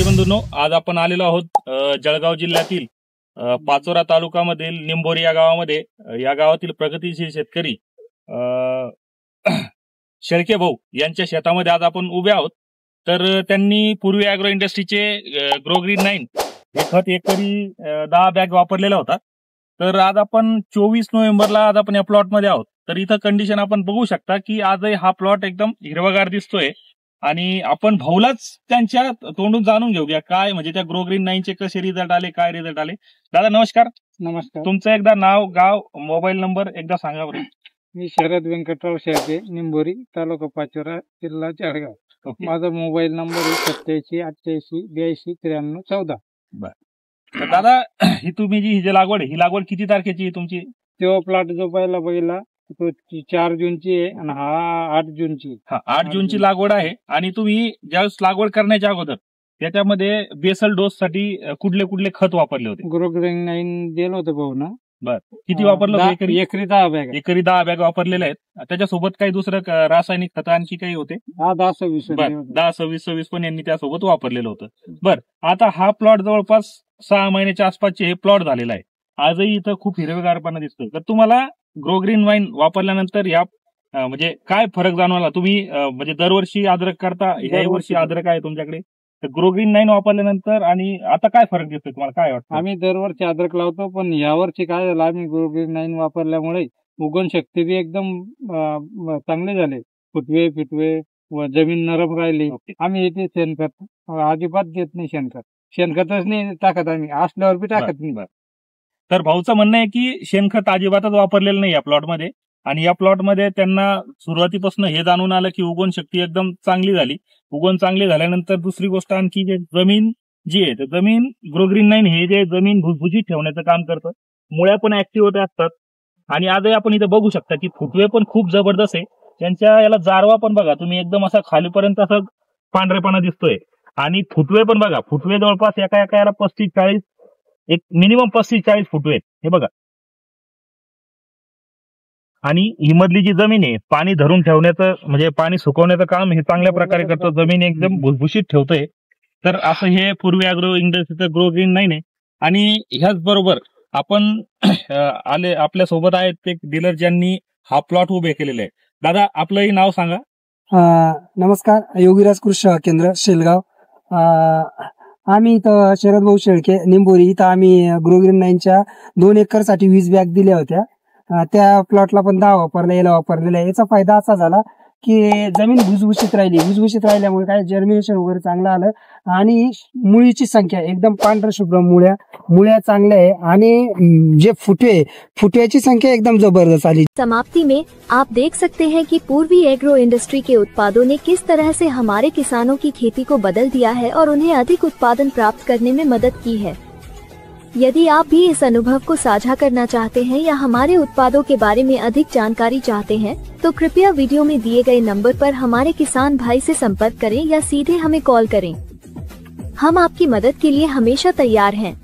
शेतकरी बंधूंनो, आज आपण आलेलो आहोत जळगाव जिल्ह्यातील पाचोरा तालुक्यामधील निंबोरी या गावामध्ये। या गावातील प्रगतीशील शेतकरी शेळके भाऊ यांच्या शेतामध्ये आज आपण उभे आहोत। तर त्यांनी पूर्वी ॲग्रो इंडस्ट्रीचे ग्रोग्रीन 9 हे खत एकरी 10 बॅग वापरलेला होता। तर आज आपण 24 नोव्हेंबरला आज आपण या प्लॉट मध्ये आहोत। तर इथं कंडिशन आपण बघू शकता की आजही हा प्लॉट एकदम हिरवागार दिसतोय आणि आपण भाऊलाच त्यांच्या तोंडून जाणून घेऊया काय म्हणजे त्या ग्रोग्रीन 9 चे कसे रिझल्ट आले, काय रिझल्ट आले। दादा नमस्कार। नमस्कार। तुमचं एकदा नाव, गाव, मोबाईल नंबर एकदा सांगा बरं। मी शरद व्यंकटराव शेळके, निंबोरी, तालुका पाचोरा, जिल्हा जळगाव। माझा मोबाईल नंबर आहे 87 88 82 93 14। तर दादा ही तुम्ही जी लागवड आहे, ही लागवड किती तारखेची आहे तुमची? तेव्हा प्लॉट जो पहिला बघितला तो 4 जूनची आहे आणि हा 8 जूनची। हा 8 जूनची लागवड आहे। आणि तुम्ही ज्यावेळेस लागवड करण्याच्या अगोदर त्याच्यामध्ये बेसल डोस साठी कुठले कुठले खत वापरले होते? ग्रोग्रीन 9 दिलं होतं भाऊ ना। बर, किती वापरलं होतं? एकरी 10 बॅग। एकरी 10 बॅग वापरलेल्या आहेत। त्याच्यासोबत काही दुसरं रासायनिक खत आणखी काही होते? 10-26 पण यांनी त्यासोबत वापरलेलं होतं। बर, आता हा प्लॉट जवळपास 6 महिन्याच्या आसपासचे हे प्लॉट झालेला आहे। आजही इथं खूप हिरवेगारपणा दिसतोय। तर तुम्हाला ग्रोग्रीन 9 वापरल्यानंतर या म्हणजे काय फरक जाणवला? तुम्ही म्हणजे दरवर्षी अद्रक करता, या वर्षी अद्रक आहे तुमच्याकडे, तर ग्रोग्रीन 9 वापरल्यानंतर आणि आता काय फरक दिसतोय तुम्हाला, काय वाटतं? आम्ही दरवर्षी अद्रक लावतो, पण यावर्षी काय झालं, आम्ही ग्रोग्रीन 9 वापरल्यामुळे उगवण शक्ती बी एकदम चांगले झाले। फुटवे व जमीन नरम राहिली। आम्ही इथे शेणखत अजिबात देत नाही, शेणखतच नाही टाकत, आम्ही असल्यावर बी टाकत नाही। तर भाऊचं म्हणणं आहे की शेणखत अजिबातच वापरलेलं नाही या प्लॉटमध्ये। आणि या प्लॉटमध्ये त्यांना सुरुवातीपासून हे जाणून आलं की उगवण शक्ती एकदम चांगली झाली। उगवण चांगली झाल्यानंतर दुसरी गोष्ट आणखी जे जमीन जी आहे, तर जमीन ग्रोग्रीन 9 हे जे जमीन भुसभुशीत ठेवण्याचं काम करतं। मुळ्या पण ऍक्टिव्ह होते असतात। आणि आजही आपण इथे बघू शकता की फुटवे पण खूप जबरदस्त आहे। त्यांच्या याला जारवा पण बघा तुम्ही, एकदम असा खालीपर्यंत असं पांढरेपणा दिसतोय। आणि फुटवे पण बघा, फुटवे जवळपास एका याला 35-40 एक मिनिमम 35-40 फुटवे आहेत, हे बघा। आणि ही मधली जी जमीन आहे पाणी धरून ठेवण्याचं म्हणजे पाणी सुकवण्याचं काम हे चांगल्या प्रकारे करतो, जमीन एकदम भुसभुशीत ठेवतोय। तर असं हे पूर्वी ॲग्रो इंडस्ट्रीचं ग्रोग्रीन 9 आहे। आणि ह्याच बरोबर आपण आले आपल्या सोबत आहेत ते डीलर ज्यांनी हा प्लॉट उभे केलेले आहे। दादा आपलंही नाव सांगा। नमस्कार, योगीराज कृषी केंद्र शेलगाव। आम्ही इथं शरद भाऊ शेळके निंबोरी इथं आम्ही ग्रोग्रीन 9च्या 2 एकरसाठी 20 बॅग दिल्या होत्या। त्या प्लॉटला पण 10 वापरला, याला वापरलेला आहे। याचा फायदा असा झाला की जमीन भुसभुशीत राहिली, भुसभुशीत राहिल्यामुळे काय जर्मिनेशन वगैरे चांगलं आलं आणि मुळीची संख्या एकदम पांढऱ्या शुभ्र मुळ्या चांगल्या आहे आणि जे फुटव्याची संख्या एकदम जबरदस्त आली। समाप्ति में आप देख सकते हैं कि पूर्वी एग्रो इंडस्ट्री के उत्पादों ने किस तरह से हमारे किसानों की खेती को बदल दिया है और उन्हें अधिक उत्पादन प्राप्त करने में मदद की है। यदि आप भी इस अनुभव को साझा करना चाहते हैं या हमारे उत्पादों के बारे में अधिक जानकारी चाहते हैं, तो कृपया वीडियो में दिए गए नंबर पर हमारे किसान भाई से संपर्क करें या सीधे हमें कॉल करें। हम आपकी मदद के लिए हमेशा तैयार हैं।